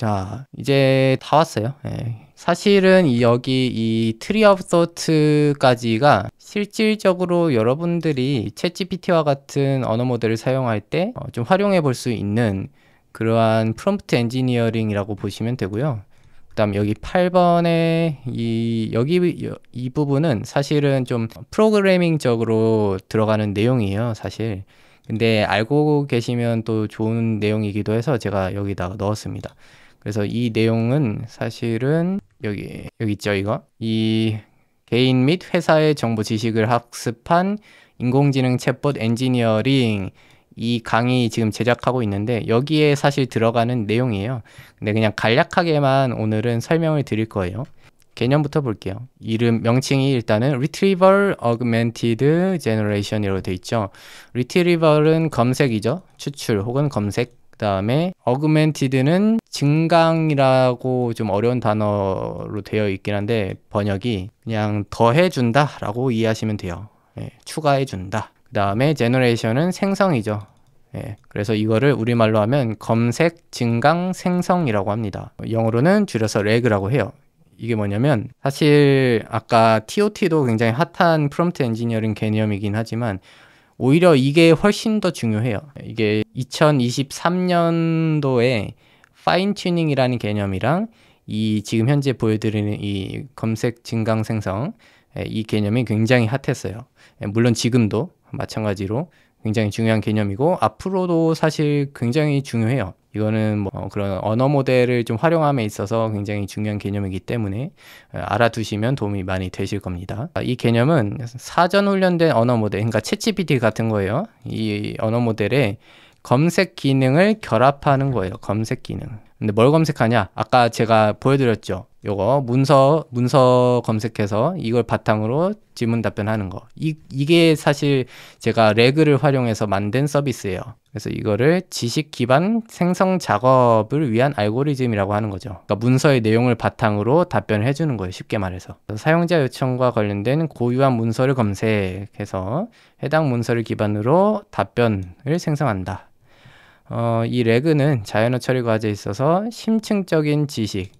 자, 이제 다 왔어요. 예. 사실은 여기 이 트리 오브 소트까지가 실질적으로 여러분들이 챗GPT와 같은 언어 모델을 사용할 때 좀 활용해 볼 수 있는 그러한 프롬프트 엔지니어링이라고 보시면 되고요. 그 다음 여기 8번에 이 부분은 사실은 좀 프로그래밍적으로 들어가는 내용이에요, 사실. 근데 알고 계시면 또 좋은 내용이기도 해서 제가 여기다가 넣었습니다. 그래서 이 내용은 사실은 여기 있죠, 이거. 이 개인 및 회사의 정보 지식을 학습한 인공지능 챗봇 엔지니어링, 이 강의 지금 제작하고 있는데 여기에 사실 들어가는 내용이에요. 근데 그냥 간략하게만 오늘은 설명을 드릴 거예요. 개념부터 볼게요. 이름 명칭이 일단은 Retrieval Augmented Generation이라고 되어 있죠. Retrieval은 검색이죠. 추출 혹은 검색. 그 다음에 Augmented는 증강이라고 좀 어려운 단어로 되어 있긴 한데 번역이 그냥 더해준다 라고 이해하시면 돼요. 예, 추가해준다. 그 다음에 Generation은 생성이죠. 예, 그래서 이거를 우리말로 하면 검색, 증강, 생성이라고 합니다. 영어로는 줄여서 RAG라고 해요. 이게 뭐냐면 사실 아까 TOT도 굉장히 핫한 프롬프트 엔지니어링 개념이긴 하지만 오히려 이게 훨씬 더 중요해요. 이게 2023년도에 파인 튜닝이라는 개념이랑 이 지금 현재 보여드리는 이 검색, 증강, 생성 이 개념이 굉장히 핫했어요. 물론 지금도 마찬가지로 굉장히 중요한 개념이고 앞으로도 사실 굉장히 중요해요. 이거는 뭐 그런 언어 모델을 좀 활용함에 있어서 굉장히 중요한 개념이기 때문에 알아두시면 도움이 많이 되실 겁니다. 이 개념은 사전 훈련된 언어 모델, 그러니까 챗GPT 같은 거예요. 이 언어 모델에 검색 기능을 결합하는 거예요. 검색 기능. 근데 뭘 검색하냐? 아까 제가 보여드렸죠. 요거 문서 검색해서 이걸 바탕으로 질문 답변하는 거. 이게 사실 제가 레그를 활용해서 만든 서비스예요. 그래서 이거를 지식 기반 생성 작업을 위한 알고리즘이라고 하는 거죠. 그러니까 문서의 내용을 바탕으로 답변을 해주는 거예요. 쉽게 말해서. 사용자 요청과 관련된 고유한 문서를 검색해서 해당 문서를 기반으로 답변을 생성한다. 이 레그는 자연어 처리 과제에 있어서 심층적인 지식,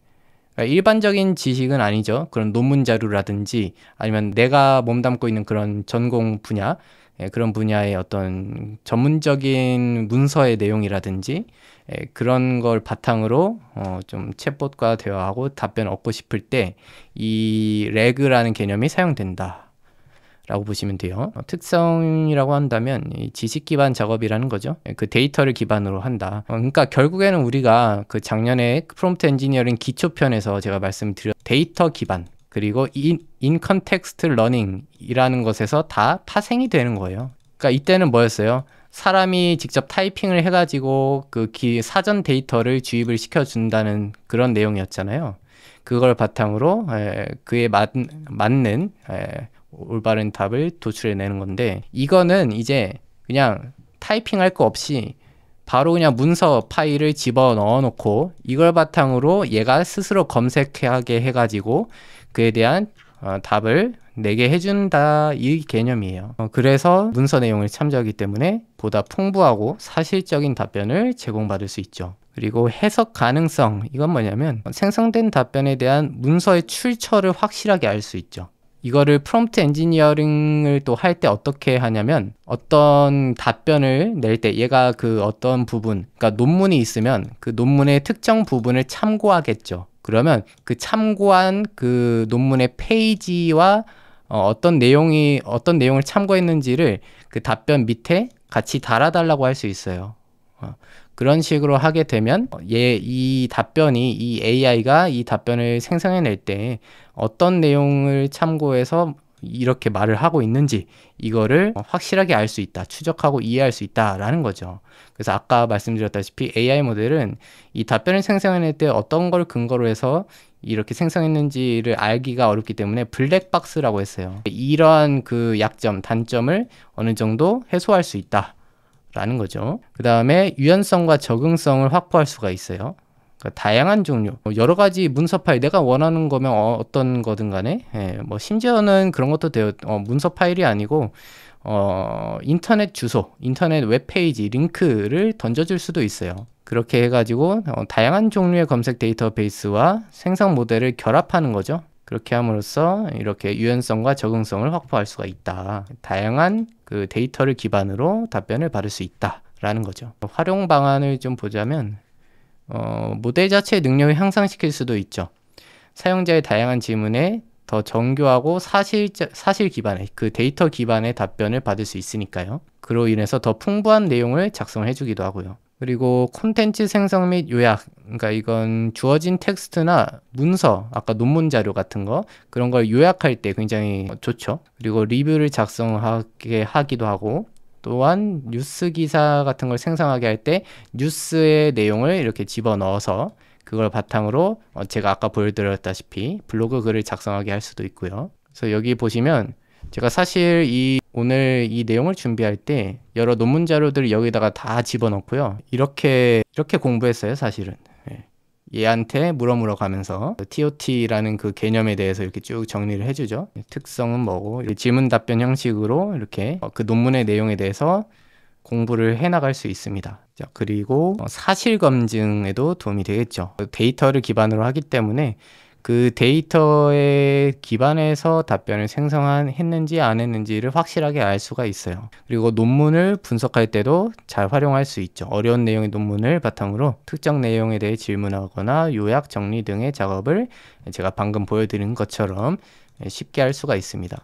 그러니까 일반적인 지식은 아니죠. 그런 논문 자료라든지 아니면 내가 몸담고 있는 그런 전공 분야, 그런 분야의 어떤 전문적인 문서의 내용이라든지 그런 걸 바탕으로 좀 챗봇과 대화하고 답변을 얻고 싶을 때 이 레그라는 개념이 사용된다 라고 보시면 돼요. 특성이라고 한다면 이 지식 기반 작업이라는 거죠. 그 데이터를 기반으로 한다. 그러니까 결국에는 우리가 그 작년에 프롬프트 엔지니어링 기초편에서 제가 말씀드렸 데이터 기반 그리고 인 컨텍스트 러닝이라는 것에서 다 파생이 되는 거예요. 그러니까 이때는 뭐였어요? 사람이 직접 타이핑을 해가지고 그 사전 데이터를 주입을 시켜준다는 그런 내용이었잖아요. 그걸 바탕으로 그에 맞는 올바른 답을 도출해내는 건데 이거는 이제 그냥 타이핑할 거 없이 바로 그냥 문서 파일을 집어 넣어 놓고 이걸 바탕으로 얘가 스스로 검색하게 해가지고 그에 대한 답을 내게 해준다 이 개념이에요. 그래서 문서 내용을 참조하기 때문에 보다 풍부하고 사실적인 답변을 제공받을 수 있죠. 그리고 해석 가능성, 이건 뭐냐면 생성된 답변에 대한 문서의 출처를 확실하게 알 수 있죠. 이거를 프롬프트 엔지니어링을 또 할 때 어떻게 하냐면 어떤 답변을 낼 때 얘가 그 어떤 부분, 그러니까 논문이 있으면 그 논문의 특정 부분을 참고하겠죠. 그러면 그 참고한 그 논문의 페이지와 어떤 내용을 참고했는지를 그 답변 밑에 같이 달아달라고 할 수 있어요. 그런 식으로 하게 되면 이 AI가 이 답변을 생성해낼 때 어떤 내용을 참고해서 이렇게 말을 하고 있는지 이거를 확실하게 알 수 있다, 추적하고 이해할 수 있다라는 거죠. 그래서 아까 말씀드렸다시피 AI 모델은 이 답변을 생성해낼 때 어떤 걸 근거로 해서 이렇게 생성했는지를 알기가 어렵기 때문에 블랙박스라고 했어요. 이러한 그 약점, 단점을 어느 정도 해소할 수 있다 라는 거죠. 그 다음에 유연성과 적응성을 확보할 수가 있어요. 그러니까 다양한 종류, 여러 가지 문서 파일, 내가 원하는 거면 어떤 거든 간에, 뭐 심지어는 그런 것도 돼요. 문서 파일이 아니고 인터넷 주소, 인터넷 웹페이지 링크를 던져줄 수도 있어요. 그렇게 해가지고 다양한 종류의 검색 데이터베이스와 생성 모델을 결합하는 거죠. 그렇게 함으로써 이렇게 유연성과 적응성을 확보할 수가 있다. 다양한 그 데이터를 기반으로 답변을 받을 수 있다라는 거죠. 활용 방안을 좀 보자면 모델 자체의 능력을 향상시킬 수도 있죠. 사용자의 다양한 질문에 더 정교하고 사실 기반의 그 데이터 기반의 답변을 받을 수 있으니까요. 그로 인해서 더 풍부한 내용을 작성을 해주기도 하고요. 그리고 콘텐츠 생성 및 요약, 그러니까 이건 주어진 텍스트나 문서, 아까 논문 자료 같은 거 그런 걸 요약할 때 굉장히 좋죠. 그리고 리뷰를 작성하게 하기도 하고, 또한 뉴스 기사 같은 걸 생성하게 할 때 뉴스의 내용을 이렇게 집어넣어서 그걸 바탕으로 제가 아까 보여드렸다시피 블로그 글을 작성하게 할 수도 있고요. 그래서 여기 보시면 제가 사실 오늘 이 내용을 준비할 때 여러 논문 자료들을 여기다가 다 집어넣고요. 이렇게 공부했어요, 사실은. 얘한테 물어 가면서 TOT라는 그 개념에 대해서 이렇게 쭉 정리를 해주죠. 특성은 뭐고, 질문 답변 형식으로 이렇게 그 논문의 내용에 대해서 공부를 해나갈 수 있습니다. 자, 그리고 사실 검증에도 도움이 되겠죠. 데이터를 기반으로 하기 때문에 그 데이터에 기반해서 답변을 생성했는지 안 했는지를 확실하게 알 수가 있어요. 그리고 논문을 분석할 때도 잘 활용할 수 있죠. 어려운 내용의 논문을 바탕으로 특정 내용에 대해 질문하거나 요약, 정리 등의 작업을 제가 방금 보여드린 것처럼 쉽게 할 수가 있습니다.